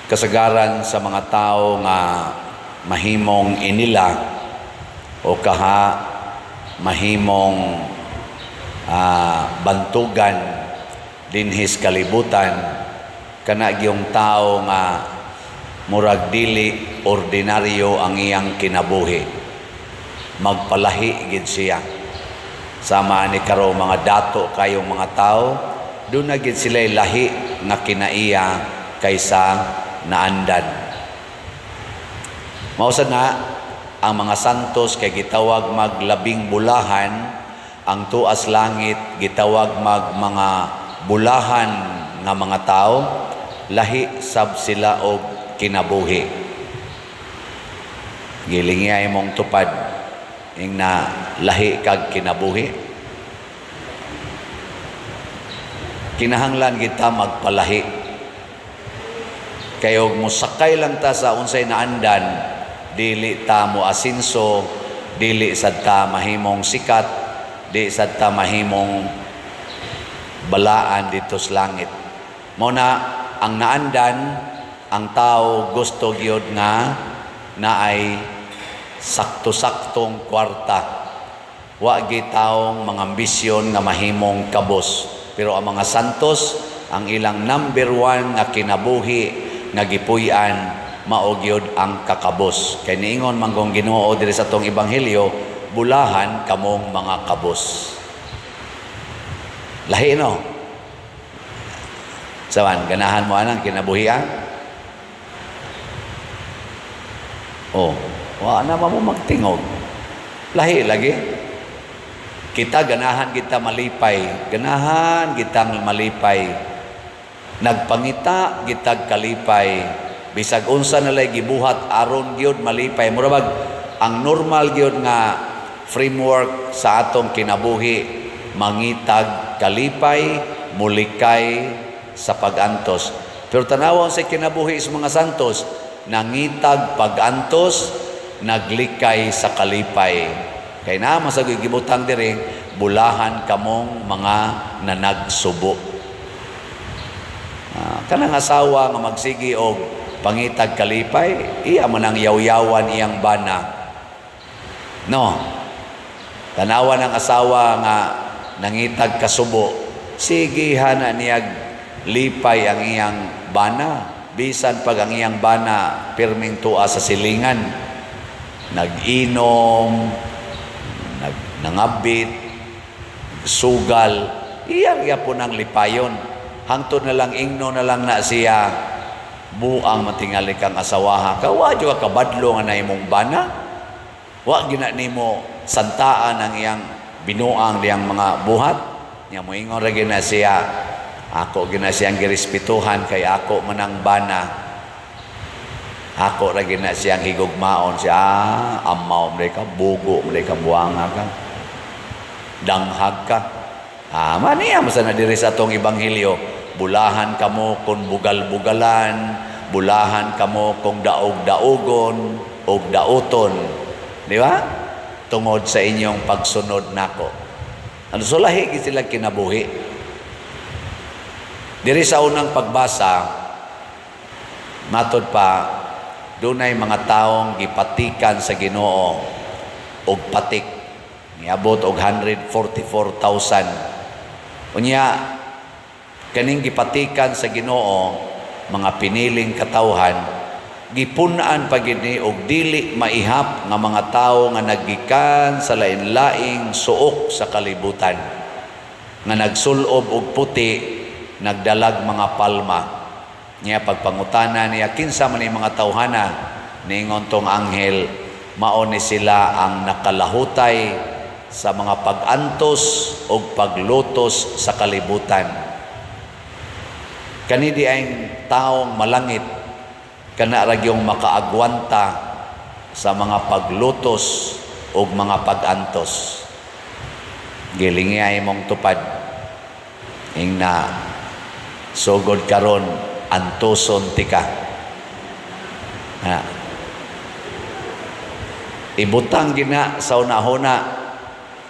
kasagaran sa mga tao nga mahimong inila o kaha mahimong bantugan dinhis kalibutan kana gyung tao nga murag dili ordinaryo ang iyang kinabuhi, magpalahi gid siya. Sama ni karo mga dato kayong mga tao, doon na gid sila lahi nga kinaiya kaysa naandan. Mausa na ang mga santos kay gitawag maglabing bulahan, ang tuas langit gitawag mga bulahan nga mga tao, lahi sab sila og kinabuhi. Gilingi imong tupad ing na lahi kag kinabuhi. Kinahanglan kita magpalahi. Kayo musakay lang ta sa unsay naandan, dili ta mo asinso, dili sad ta mahimong sikat, di sad ta mahimong balaan dito sa langit. Muna ang naandan, ang tao gusto gyud nga naay sakto-saktong kwarta. Wa gyud taong mga ambisyon nga mahimong kabos. Pero ang mga santos, ang ilang number one nga kinabuhi nga gipuy-an mao gyud ang kakabos. Kay niingon manggong Ginoo diri sa tong ebanghelyo, bulahan kamong mga kabos. Lahi no? Sawan, ganahan mo anang kinabuhian? Oh, wa na mo magtingog. Lahi lagi. Kita ganahan kita malipay, ganahan kitang malipay. Nagpangita gitag kalipay. Bisag unsa na lay gibuhat aron gyud malipay. Murag ang normal gyud nga framework sa atong kinabuhi, mangitag kalipay, mulikay sa pagantos. Pero tanawon sa kinabuhi sa mga santos, nangitag pagantos, naglikay sa kalipay. Kay na masagoy gibutang diri, bulahan kamong mga nanagsubo. Kanang asawa nga magsigi og pangitag kalipay, iya man ang yaw-yawan iyang bana. No. Tanawan ang asawa nga nangitag kasubo, sige hana niyag lipay ang iyang bana. Bisan pag ang iyang bana pirming tuwa sa silingan, nag-inom, nangabit, sugal, iyang yapon ang lipayon. Hangtod na lang, ingno na lang na siya, buang matingali kang asawaha. Kawa juga kabadlo nga na imong bana. Wa gina nimo santaan ang iyang binuang diyang mga buhat. Nya mo ingon ra gina siya, ako gina siyang girespetuhan kay ako manang bana. Ako ra gina siyang higugmaon siya, amaw mereka bugo mereka buanga ka. Danghag ka. Maniya masa na diri sa atong ebanghelyo, bulahan kamo kung bugal-bugalan, bulahan kamo kung daog-daogon o daoton. Di ba? Tungod sa inyong pagsunod nako. Ano sulahi sila kinabuhi. Diri sa unang pagbasa, matod pa, dunay mga taong gipatikan sa Ginoo og patik. Niabot og 144,000. Unya, kaning gipatikan sa Ginoo, mga piniling katawhan, gipunan pagid ni og dili maihap nga mga tawo nga naggikan sa lain-laing suok sa kalibutan, nga nagsulob og puti, nagdalag mga palma. Niya pagpangutana niya kinsa man ni mga tawhana, ningon tong anghel, mao ni sila ang nakalahutay sa mga pagantos o paglutos sa kalibutan. Kani di ay taong malangit, kana ra gyung makaagwanta sa mga paglutos o mga pagantos. Gilingi ay mong tupad ing na sugod karon antoson tika. Ibutang gina sa una-una,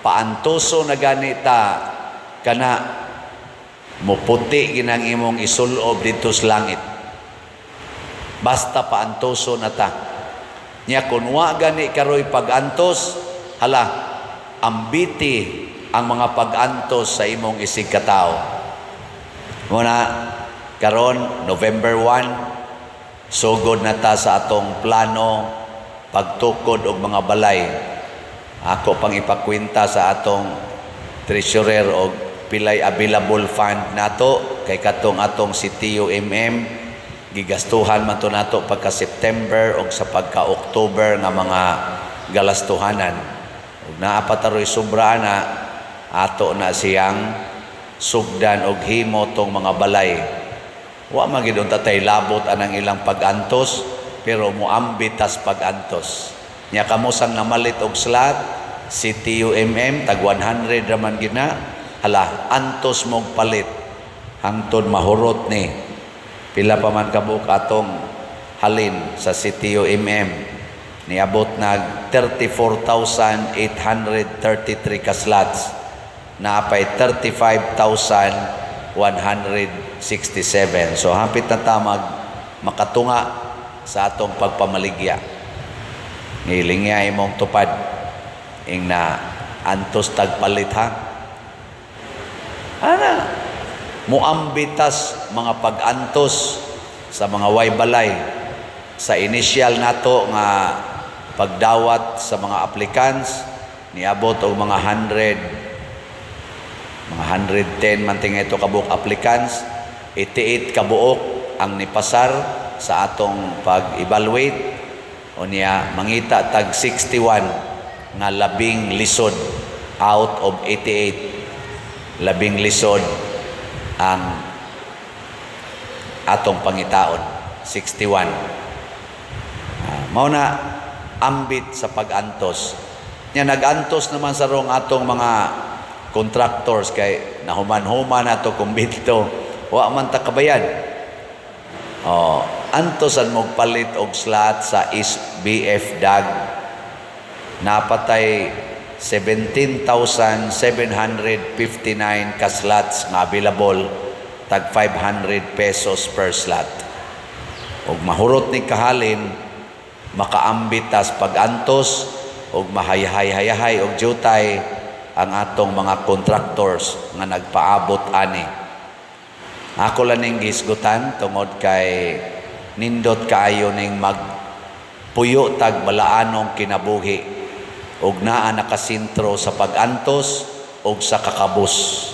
paantoso na ganita kana muputi ginang imong isulob dito sa langit. Basta paantoso na ta. Nya kung wa gani karoy pagantos, hala, ambiti ang mga pagantos sa imong isig katao. Muna, karon November 1, sugod na ta sa atong plano, pagtukod og mga balay. Ako pang ipakwenta sa atong treasurer og pilay available fund nato, kay katong atong CTUMM, gigastuhan man to nato pagka September o sa pagka October nga mga galastuhanan. Ug naapataroy sobra na ato na siyang sugdan og himo tong mga balay. Wa magid tatay labot anang ilang pagantos, pero muambitas pagantos. Nya kamo sang namalit og slot CTUMM tag 100 raman gina, hala antos mong palit hangtod mahurot ni. Pila pa man kabuk atong halin sa CTUMM, niabot nag 34,833 ka slots, naapay 35,167. So hapit na tamag makatunga sa atong pagpamaligya. Ngilingya imong tupad ing na antos tagpalit ha. Ana muambitas mga pagantos sa mga way balay sa initial nato nga pagdawat sa mga applicants, niabot og mga 110 man tingay ito kabuk applicants, 88 kabuok ang nipasar sa atong pag-evaluate, o niya mangita tag 61 nga labing lisod out of 88, labing lisod ang atong pangitaon, 61. Mao na ambit sa pagantos. Nya nagantos naman sa rong atong mga contractors kay nahuman-human nato kumbito, wa man ta kabayad. Antosan mo palit og slot sa SBF DAG, napatay 17,759 ka slots nga available, tag 500 pesos per slot. Og mahurot ni kahalin, makaambitas pagantos og mahayahay-hayahay og jutay ang atong mga contractors nga nagpaabot ani. Ako lang ning gisgutan tungod kay nindot kaayo ning magpuyo tag balaanong kinabuhi ug naa nakasintro sa pagantos ug sa kakabus.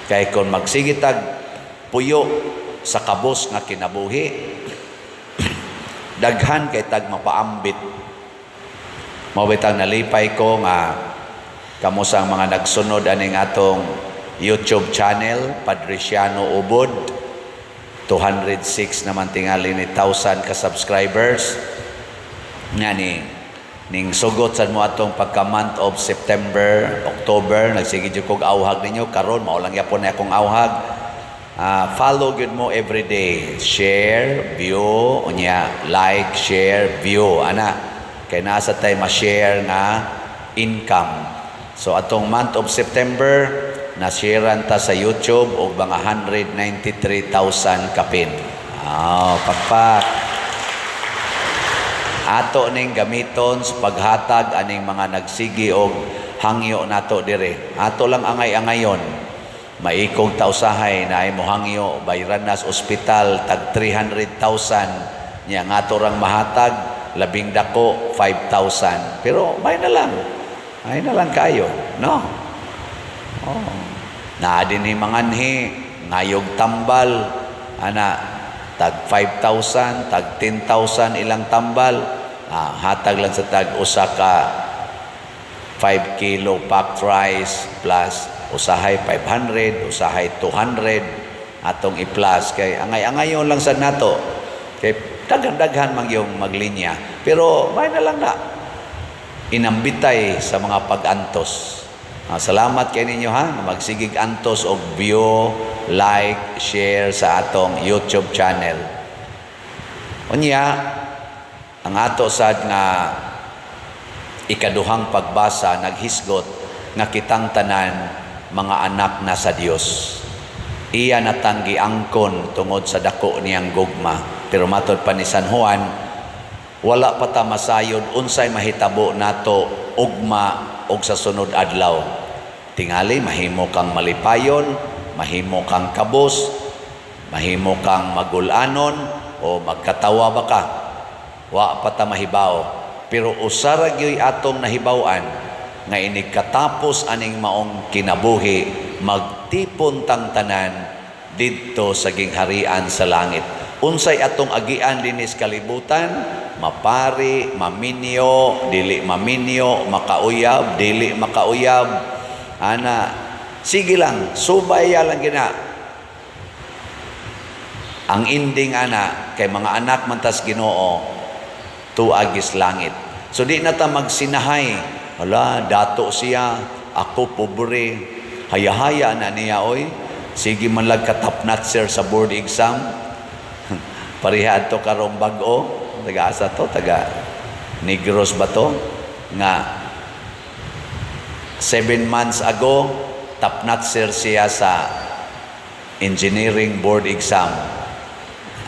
Kay kung magsige tag puyo sa kabus nga kinabuhi, daghan kay tag mapaambit. Mawitang nalipay ko nga kamo sang mga nagsunod aning atong YouTube channel Padriciano Ubod, 206 naman tingali ni 1,000 ka subscribers nga ning sugot sa mo atong pagka month of September, October, nagsige jud kog awhag ninyo karon mao lang yapon na akong awhag. Follow good mo every day, share, view, unya like, share, view ana kay nasa tay ma-share nga income. So atong month of September na-sharean ta sa YouTube og mga 193,000 kapin. Pakpak. Ato ning gamiton sa paghatag aning mga nagsigi og hangyo nato dire. Ato lang angay-angayon. Maikog ta usahay na ay mohangyo Bayranas Hospital tag 300,000 nya ngato rang mahatag labing dako 5,000. Pero may na lang kayo, no? Na dinhi manganhi ngayog tambal ana tag 5,000, tag 10,000 ilang tambal, hatag lang sa tag usa ka 5 kilo packed rice plus usahay 500, usahay 200 atong i-plus kay angay-angayon lang sa nato kay daghan-daghan man yung maglinya, pero may na lang na inambitay sa mga pag-antos. Salamat kay ninyo ha, magsigig antos og view, like, share sa atong YouTube channel. Unya, ang ato sad nga ikaduhang pagbasa naghisgot nga kitang tanan mga anak na sa Dios. Iya natanggi angkon tungod sa dako niyang gugma. Pero matod pa ni San Juan, wala pa ta masayod unsay mahitabo nato ugma og sa sunod adlaw. Tingali mahimo kang malipayon, mahimo kang kabos, mahimo kang magulanon o magkatawa ba ka. Wa pa ta mahibaw. Pero usara gyud atong nahibaw-an nga inikatapos aning maong kinabuhi, magtipon tang tanan didto sa gingharian sa langit. Unsay atong agian dinis kalibutan, mapari, maminyo, dili maminyo, makauyab, dili makauyab. Ana, sige lang, subaya lang gina. Ang ending ana kay mga anak man tas Ginoo, tuagis langit. So di na ta magsinahay, hala, dato siya, ako pobre, haya-haya na niya, oy, sige man lang katapnat sir sa board exam, parihad to karong bag-o, taga-asa to, taga Negros ba to, nga 7 months ago, tapnat sir siya sa engineering board exam.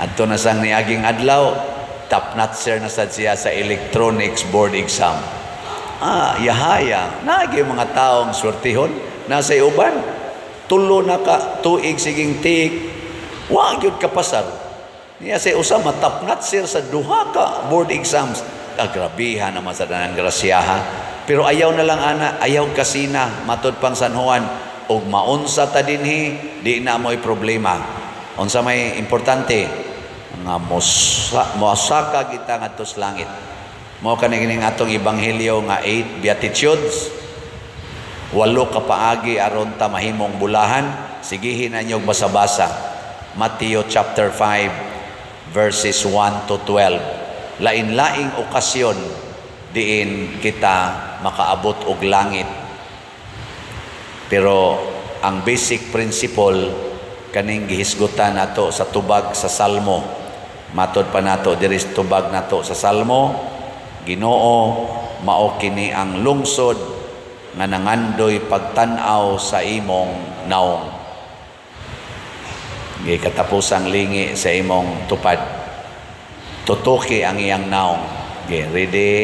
Adto na sang niaging adlaw, tapnat sir na sad siya sa electronics board exam. Yahaya, nagi mga taong swertihon, nasa uban, tulo na ka, tuig siging tiik, wag yun kapasar. Niya say usama matapnat sir sa duha ka board exams. Agrabihan naman sa danang grasyaha. Pero ayaw na lang ana, ayaw kasina, matod pang San Juan, og maunsa ta dinhi, di na mo'y problema. Unsa may importante, nga mosaka kita ngadto sa langit. Mao kani kining atong ebanghelyo nga 8 beatitudes. 8 ka paagi aron ta mahimong bulahan. Sigihin na niyo basa-basa. Matthew chapter 5 verses 1 to 12. Lain-laing okasyon diin kita makaabot og langit. Pero ang basic principle kaning gihisgutan nato sa tubag sa Salmo. Matod pa nato diri sa tubag nato sa Salmo, Ginoo, mao kini ang lungsod nga nangandoy pagtan-aw sa imong naong. Gikatapusang lingi sa imong tupad. Tutuki ang iyang naong. Okay, ready?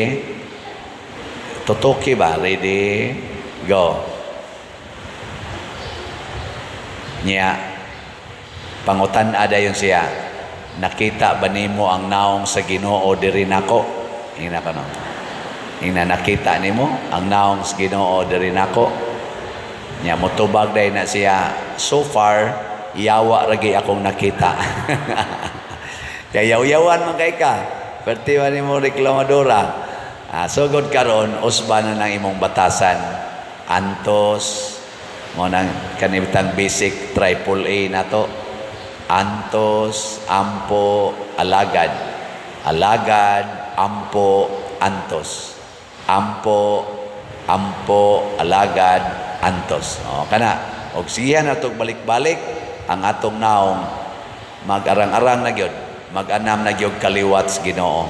Tutuki ba? Ready? Go. Nya, pangutan-ada yun siya. Nakita ba nimo ang naong sa Ginoo diri nako? Ina ka no. Ina nakita nimo ang naong sa Ginoo diri nako. Nya motubag day na siya. So far, yawa ragi akong nakita. Kaya yaw-yawan man kay ka. Perti man nimo reklamadora. Sugod karon usba na ng imong batasan. Antos mo nang kanibutang basic triple A na to. Antos, ampo, alagad. Alagad, ampo, antos. Ampo, alagad, antos. O, kana. Og siya na itong balik-balik, ang atong naong mag-arang-arang na gyud, mag-anam na gyud kaliwat sa Ginoo.